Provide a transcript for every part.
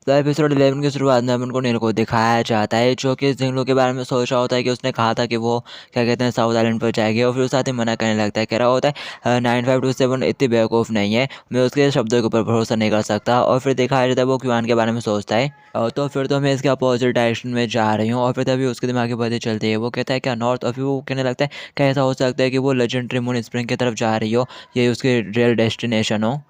तो एपिसोड 11 की शुरुआत में अपन को नील को दिखाया जाता है जो कि जिंगलू के बारे में सोच रहा होता है कि उसने कहा था कि वो क्या कहते हैं साउथ आइलैंड पर जाएगी और फिर उस साथ ही मना करने लगता है। कह रहा होता है 9527 इतनी बेवकूफ़ नहीं है, मैं उसके शब्दों के ऊपर भरोसा नहीं कर सकता। और फिर दिखाया जाता है वो क्यूआन के बारे में सोचता है। तो फिर तो मैं इसके अपोजिट डायरेक्शन में जा रही हूँ और फिर तभी उसके दिमाग की बातें चलती है। वो कहता है क्या नॉर्थ, और फिर वो कहने लगता है क्या ऐसा हो सकता है कि वो लेजेंडरी मून स्प्रिंग की तरफ जा रही हो, ये उसकी रियल डेस्टिनेशन हो।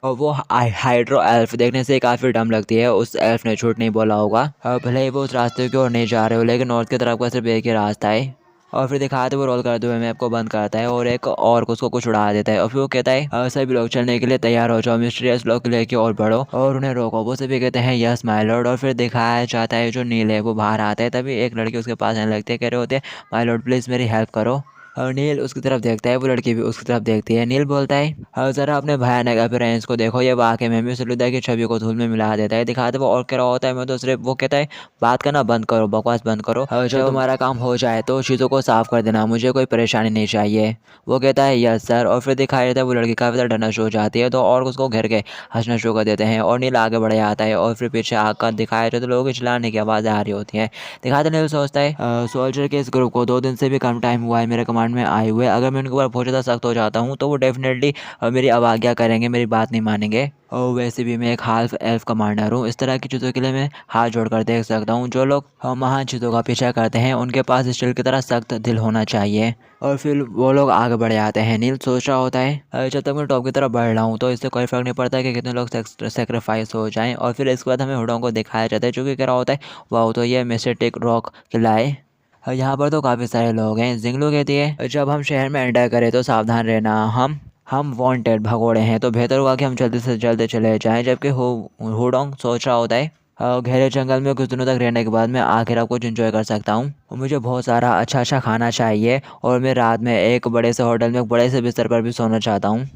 और वो हाइड्रो एल्फ देखने से काफ़ी डम लगती है। उस एल्फ ने झूठ नहीं बोला होगा। भले ही वो उस रास्ते की ओर नहीं जा रहे हो, लेकिन नॉर्थ की तरफ का सिर्फ एक ही रास्ता है। और फिर दिखाते वो रोल करते हुए मैप को बंद करता है और एक और उसको कुछ उड़ा देता है। और फिर वो कहता है सभी लोग चलने के लिए तैयार हो जाओ, मिस्टीरियस लोग लेके और बढ़ो और उन्हें रोको। वो सभी कहते हैं यस माय लॉर्ड। और फिर दिखाया जाता है जो नील है वो बाहर आता है। तभी एक लड़की उसके पास आने लगती है, कह रहे होते हैं माय लॉर्ड प्लीज़ मेरी हेल्प करो। और नील उसकी तरफ देखता है, वो लड़की भी उसकी तरफ देखती है। नील बोलता है ज़रा अपने भयानक अपीयरेंस को देखो, ये वाकई में भी सलूदा की छवि को धूल में मिला देता है। दिखाते वो और कह रहा होता है मैं तो सिर्फ, वो कहता है बात करना बंद करो, बकवास बंद करो, जब तुम्हारा काम हो जाए तो चीज़ों को साफ कर देना, मुझे कोई परेशानी नहीं चाहिए। वो कहता है यस सर। और फिर दिखाया जाता है वो लड़की काफ़ी ज़्यादा डरना शुरू हो जाती है तो और उसको घेर के हंसना शुरू कर देते हैं। और नील आगे बढ़ जाता है और फिर पीछे आकर दिखाया जाता है तो लोगों की चिल्लाने की आवाज़ आ रही होती है। दिखाते नील सोचता है सोल्जर के इस ग्रुप को 2 दिन से भी कम टाइम हुआ है मेरे कमांड में आए हुए, अगर मैं उनके ऊपर बहुत ज़्यादा सख्त हो जाता हूँ तो वो डेफिनेटली मेरी अवज्ञा करेंगे, मेरी बात नहीं मानेंगे। और वैसे भी मैं एक हाल्फ एल्फ कमांडर हूँ, इस तरह की चीज़ों के लिए मैं हाथ जोड़कर देख सकता हूँ। जो लोग महान चीज़ों का पीछा करते हैं उनके पास स्टील की तरह सख्त दिल होना चाहिए। और फिर वो लोग आगे बढ़ जाते हैं। नील सोच रहा होता है जब तक मैं टॉप की तरफ बढ़ रहा हूँ तो इससे कोई फ़र्क नहीं पड़ता कि कितने लोग सेक्रीफाइस हो जाएं। और फिर इसके बाद हमें हुडोंग को दिखाया जाता है जो कि कह रहा होता है वाह तो ये मिस्टेक रॉक किला है, यहाँ पर तो काफ़ी सारे लोग हैं। जिंगलू कहती है जब हम शहर में एंटर करें तो सावधान रहना, हम वांटेड भगोड़े हैं तो बेहतर होगा कि हम जल्दी से जल्दी चले जाएं। जबकि हुडोंग सोच रहा होता है गहरे जंगल में कुछ दिनों तक रहने के बाद मैं आखिर कुछ एंजॉय कर सकता हूँ। मुझे बहुत सारा अच्छा अच्छा खाना चाहिए और मैं रात में एक बड़े से होटल में एक बड़े से बिस्तर पर भी सोना चाहता हूँ।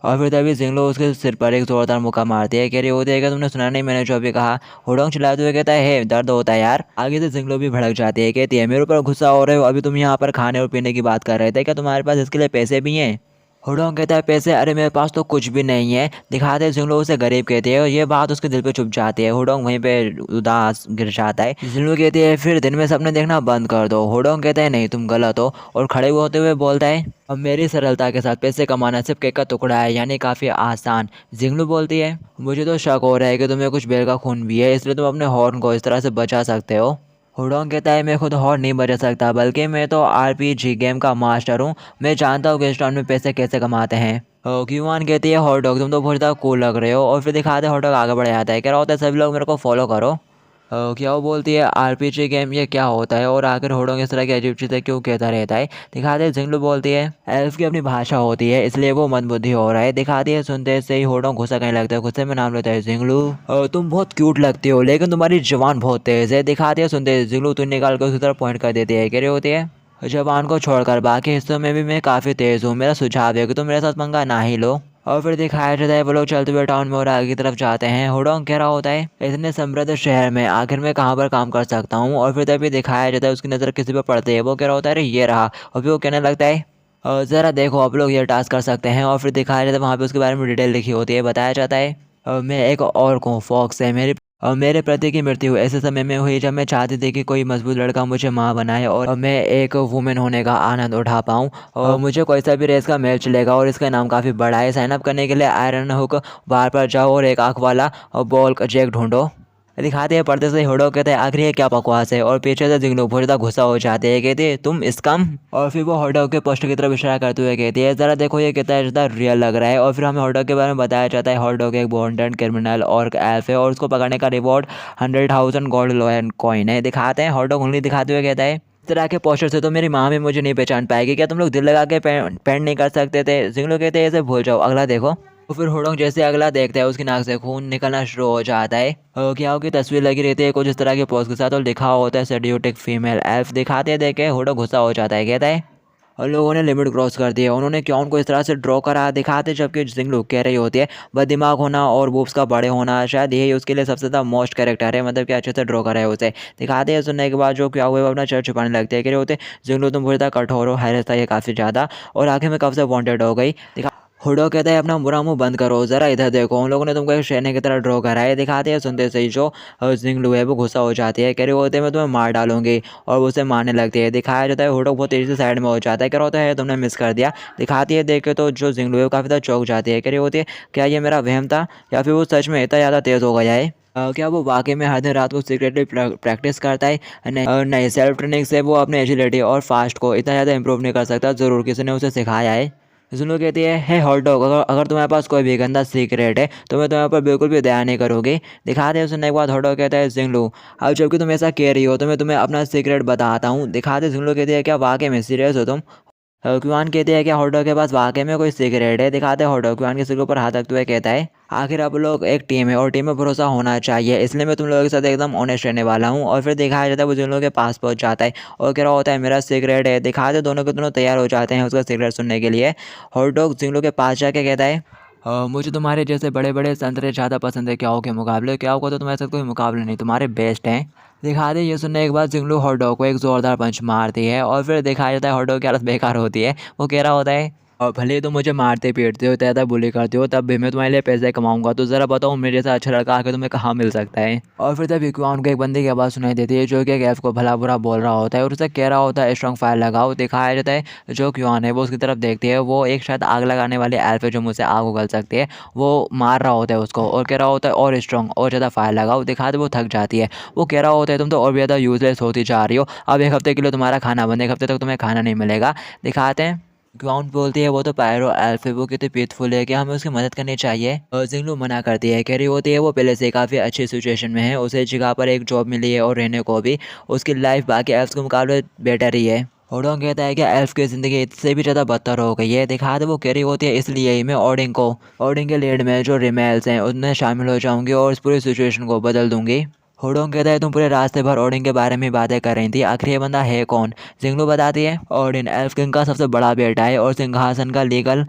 और फिर तभी जिंगलो उसके सिर पर एक जोरदार मुक्का मारती है। कह रही होती है कि तुमने सुना नहीं मैंने जो अभी कहा। हुडोंग चिल्लाते हुए कहता है हे दर्द होता है यार। आगे से जिंगलो भी भड़क जाती है, कहती है मेरे ऊपर गुस्सा हो रहे हो, अभी तुम यहाँ पर खाने और पीने की बात कर रहे थे, क्या तुम्हारे पास इसके लिए पैसे भी हैं। हुडोंग कहता है पैसे, अरे मेरे पास तो कुछ भी नहीं है। दिखाते हैं जिंगलो उसे गरीब कहती है और ये बात उसके दिल पे चुभ जाती है। हुडोंग वहीं पे उदास गिर जाता है। जिंगलो कहती है फिर दिन में सपने देखना बंद कर दो। हुडोंग कहता है नहीं तुम गलत हो और खड़े होते हुए बोलता है अब मेरी सरलता के साथ पैसे कमाना सिर्फ केक का टुकड़ा है, यानी काफ़ी आसान। जिंगलू बोलती है मुझे तो शक हो रहा है कि तुम्हें कुछ बेर का खून भी है, इसलिए तुम अपने हॉर्न को इस तरह से बचा सकते हो। हुडोंग कहता है मैं खुद हॉर्न नहीं बचा सकता, बल्कि मैं तो आरपीजी गेम का मास्टर हूँ, मैं जानता हूँ कि इस टाउन में पैसे कैसे कमाते हैं। क्यूआन कहती है हॉट डॉग तुम तो बहुत ज़्यादा कूल लग रहे हो। और फिर दिखाते हॉट डॉग आगे बढ़ जाता है, कह रहा होता है सभी लोग मेरे को फॉलो करो। क्या वो बोलती है आरपीजी गेम ये क्या होता है और आखिर होडोंग इस तरह की अजीब चीज़ें क्यों कहता रहता है। दिखाते हैं जिंगलू बोलती है एल्फ की अपनी भाषा होती है इसलिए वो मंदबुद्धि हो रहा है। दिखाती है सुनते से ही होडोंग गुस्सा करने लगता है, गुस्से में नाम लेता है जिंगलू तुम बहुत क्यूट लगती हो लेकिन तुम्हारी जबान बहुत तेज़ है। दिखाती है सुनते जिंगलू तुम निकाल कर उसकी तरफ पॉइंट कर देती है, कह रही होती है जबान को छोड़कर बाकी हिस्सों में भी मैं काफ़ी तेज़ हूँ, मेरा सुझाव है कि तुम मेरे साथ पंगा ना ही लो। और फिर दिखाया जाता है वो लोग चलते हुए टाउन में और आगे की तरफ जाते हैं। हुडोंग कह रहा होता है इतने समृद्ध शहर में आखिर मैं कहाँ पर काम कर सकता हूँ। और फिर तभी दिखाया जाता है उसकी नज़र किसी पर पड़ती है, वो कह रहा होता है अरे ये रहा। और फिर वो कहने लगता है ज़रा देखो आप लोग ये टास्क कर सकते हैं। और फिर दिखाया जाता है वहाँ पे उसके बारे में डिटेल लिखी होती है, बताया जाता है मैं एक और को फॉक्स है, मेरे पति की मृत्यु ऐसे समय में हुई जब मैं चाहती थी कि कोई मजबूत लड़का मुझे माँ बनाए और मैं एक वुमेन होने का आनंद उठा पाऊँ। और मुझे कोई सा भी रेस का मेल चलेगा और इसका नाम काफ़ी बड़ा है। साइन अप करने के लिए आयरन हुक बार पर जाओ और एक आँख वाला और बॉल का जैक ढूंढो। दिखाते हैं पर्दे से हुडोंग कहते हैं आखिर ये क्या बकवास है। और पीछे से जिंगलू बहुत ज़्यादा गुस्सा हो जाते हैं, कहते हैं तुम इसकम। और फिर वो हुडोंग के पोस्टर की तरफ इशारा करते हुए कहती है ज़रा देखो ये कितना ज़्यादा रियल लग रहा है। और फिर हमें हुडोंग के बारे में बताया जाता है हुडोंग एक बॉन्डेड क्रिमिनल और एल्फ है और उसको पकड़ने का रिवॉर्ड 100,000 गोल्ड लॉयन कॉइन है। दिखाते हैं हुडोंग उंगली दिखाते हुए कहता है इस तरह के पोस्टर से तो मेरी माँ भी मुझे नहीं पहचान पाएगी, क्या तुम लोग दिल लगा के पेंट नहीं कर सकते थे। जिंगलू कहते हैं इसे भूल जाओ, अगला देखो। तो फिर हुडोंग जैसे अगला देखता है उसकी नाक से खून निकलना शुरू हो जाता है। क्या की तस्वीर लगी रहती है कुछ इस तरह के पोज के साथ और लिखा होता है सेड्यूटिक फीमेल एल्फ। दिखाते हैं देखे हुडोंग गुस्सा हो जाता है, कहता है और लोगों ने लिमिट क्रॉस कर दी है, उन्होंने क्यों उनको इस तरह से ड्रॉ करा। दिखाते जबकि जिंगलू कह रही होती है बद दिमाग होना और बूब्स का बड़े होना शायद यही उसके लिए सबसे ज़्यादा मोस्ट कैरेक्टर है, मतलब कि अच्छे से ड्रॉ करा है उसे। दिखाते हैं सुनने के बाद जो क्या हुए वो अपना चर्च छुपाने लगते हैं, कह रहे होते जिंगलू तुम बहुत ज़्यादा कठोर हो, हैरत है काफ़ी ज़्यादा और आखिर में कब से वांटेड हो गई। हुडो कहता है अपना बुरा मुंह बंद करो, ज़रा इधर देखो, उन लोगों ने तुमको एक शेरनी की तरह ड्रॉ करा है। दिखाते हैं सुनते से ही जो जिंगलू है वो गुस्सा हो जाती है, कह रही होते मैं तुम्हें मार डालूंगी और वो उसे मारने लगती है। दिखाया जाता है हुडो बहुत तेज़ी से साइड में हो जाता है, कह रहा होता है तुमने मिस कर दिया। दिखाती है देख के तो जो जिंगलू है वो काफ़ी ज़्यादा चौंक जाती है, कह रही होती है क्या ये मेरा वहम था या फिर वो सच में इतना ज़्यादा तेज़ हो गया है। क्या वो वाकई में हर दिन रात को सीक्रेटली प्रैक्टिस करता है? नहीं, सेल्फ ट्रेनिंग से वो अपने एजिलिटी और फास्ट को इतना ज़्यादा इंप्रूव नहीं कर सकता, ज़रूर किसी ने उसे सिखाया है। जुनू कहती है हे हॉट डॉग, अगर अगर तुम्हारे पास कोई भी गंदा सीक्रेट है तो मैं तुम्हारे ऊपर बिल्कुल भी दया नहीं करूँगी। दिखाते हैं सुनने के बाद हॉट डॉग कहता है जिंगलू, अब जबकि तुम ऐसा कह रही हो तो मैं तुम्हें अपना सीक्रेट बताता हूँ। दिखाते जिंगलू कहती है क्या वाकई में सीरियस हो तुम? क्यूआन कहते हैं कि हॉट डॉग के पास वाकई में कोई सिगरेट है। दिखाते हैं हॉट डॉग क्यूआन के सिर के ऊपर हाथ रखते हुए कहता है आखिर आप लोग एक टीम है और टीम में भरोसा होना चाहिए, इसलिए मैं तुम लोगों के साथ एकदम ऑनेस्ट रहने वाला हूँ। और फिर दिखाया जाता है वो जिन लोगों के पास पहुँच जाता है और कह रहा होता है मेरा सिगरेट है। दिखाते दोनों के दोनों तैयार हो जाते हैं उसका सिगरेट सुनने के लिए। हॉट डॉग जिन लोगों के पास जाके कहता है मुझे तुम्हारे जैसे बड़े बड़े संतरे ज़्यादा पसंद है क्याओ के मुकाबले, क्याओ को तो तुम्हारे साथ कोई मुकाबला नहीं, तुम्हारे बेस्ट हैं। दिखा दे ये सुनने के बाद जिंगलू हॉट डॉग को एक ज़ोरदार पंच मारती है और फिर दिखाया जाता है हॉट डॉग की हालत बेकार होती है। वो कह रहा होता है और भले ही तुम मुझे मारते पीटते हो ज़्यादा बुली करते हो तब भी मैं तुम्हारे लिए पैसे कमाऊंगा, तो ज़रा बताओ मेरे जैसा अच्छा लड़का आके तुम्हें कहाँ मिल सकता है। और फिर तभी कुआन को एक बंदे की आवाज़ सुनाई देती है जो कि एक एल्फ को भला बुरा बोल रहा होता है और उसे कह रहा होता है स्ट्रॉन्ग फायर लगाओ। दिखाया जाता है जो क्यूआन है वो उसकी तरफ देखती है, वो एक शायद आग लगाने वाले एल्फ है जो मुझसे आग उगल सकती है, वो मार रहा होता है उसको और कह रहा होता है और स्ट्रॉन्ग और ज़्यादा फायर लगाओ। दिखाते वो थक जाती है, वो कह रहा होता है तुम तो और भी ज़्यादा यूजलेस होती जा रही हो, अब एक हफ्ते के लिए तुम्हारा खाना बंद, एक हफ्ते तक तुम्हें खाना नहीं मिलेगा। दिखाते हैं ग्राउंड बोलती है वो तो पायरो एल्फ है, वो कितने पीसफुल है, क्या हमें उसकी मदद करनी चाहिए? और जिंगलू मना करती है, कह रही होती है वो पहले से काफ़ी अच्छी सिचुएशन में है, उसे जगह पर एक जॉब मिली है और रहने को भी, उसकी लाइफ बाकी एल्फ्स के मुकाबले बेटर ही है। होडोंग कहता है कि एल्फ की ज़िंदगी इससे भी ज़्यादा बदतर हो गई है। दिखा दे वो कह रही होती है इसलिए ही मैं ओडिंग के लीड में जो रिमेल्स हैं उनमें शामिल हो जाऊंगी और इस पूरी सिचुएशन को बदल दूंगी। होडोंग कहता है तुम पूरे रास्ते भर ओडिन के बारे में बातें कर रही थी, आखिर ये बंदा है कौन? जिंगलू बताती है ओडिन एल्फ किंग का सबसे बड़ा बेटा है और सिंहासन का लीगल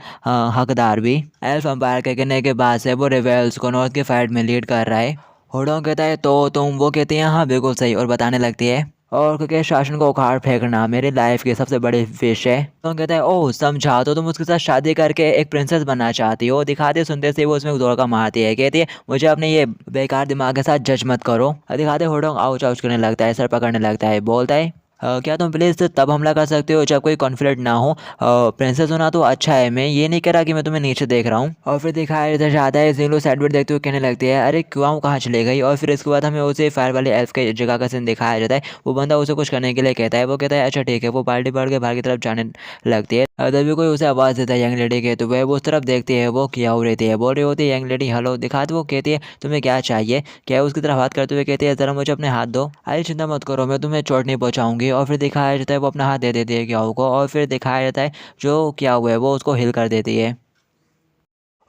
हकदार भी। एल्फ अंपायर के कहने के बाद से वो रिवेल्स को नॉर्थ के फाइट में लीड कर रहा है। होडोंग कहता है तो तुम, वो कहती है हाँ बिल्कुल सही, और बताने लगती है और क्योंकि शासन को उखाड़ फेंकना मेरी लाइफ की सबसे बड़ी विश है। तो कहता है ओह समझा, तो तुम उसके साथ शादी करके एक प्रिंसेस बनना चाहती हो। दिखाते सुनते से वो उसमें दौड़ का मारती है, कहती है मुझे अपने ये बेकार दिमाग के साथ जज मत करो। दिखाते होडोंग आउच आउच करने लगता है, सर पकड़ने लगता है, बोलता है क्या तुम प्लीज़ तब हमला कर सकते हो जब कोई कॉन्फ्लिक्ट ना हो, प्रिंसेस होना तो अच्छा है, मैं ये नहीं कह रहा कि मैं तुम्हें नीचे देख रहा हूँ। और फिर दिखाया इधर जाता है जिंगलू साइड देखते हुए कहने लगती है अरे क्यों कहाँ चले गई। और फिर इसके बाद हमें उसे फायर वाले एल्फ के जगह का सीन दिखाया जाता है, वो बंदा उसे कुछ करने के लिए कहता है, वो कहता है अच्छा ठीक है, वो बाल्टी पकड़ के बाहर की तरफ जाने लगती है। तभी कोई उसे आवाज़ देता है यंग लेडी के, तो वह वो उस तरफ देखती है, वो क्या हो रही है, बोल रही होती है यंग लेडी हेलो। दिखाते वो कहती है तुम्हें क्या चाहिए, क्या उसकी तरफ हाथ करते हुए कहती है ज़रा मुझे अपने हाथ दो। अरे चिंता मत करो मैं तुम्हें चोट नहीं पहुँचाऊंगी। और फिर दिखाया जाता है वो अपना हाथ दे देती है क्याओ को और फिर दिखाया जाता है जो क्या हुआ है वो उसको हिल कर देती है।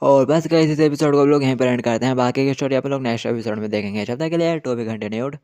और बस गाइस इस एपिसोड को हम लोग यहीं पर एंड करते हैं, बाकी की स्टोरी आप लोग नेक्स्ट एपिसोड में देखेंगे। जब तक के लिए टू बी कंटिन्यूड।